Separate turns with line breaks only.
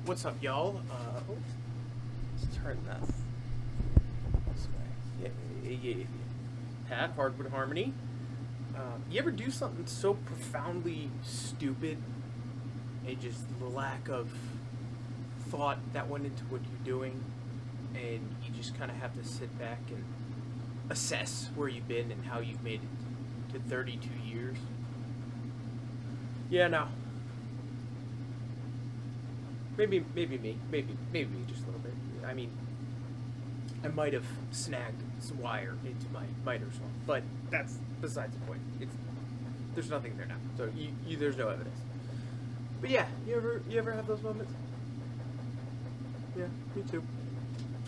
What's up, y'all? Let's turn that this way. Yeah. Pat, Hardwood Harmony. You ever do something so profoundly stupid and just the lack of thought that went into what you're doing, and you just kind of have to sit back and assess where you've been and how you've made it to 32 years? Yeah, no. Maybe me. Maybe me just a little bit. I mean, I might have snagged some wire into my miter saw, but that's besides the point. There's nothing there now, so there's no evidence. But yeah, you ever have those moments? Yeah, me too.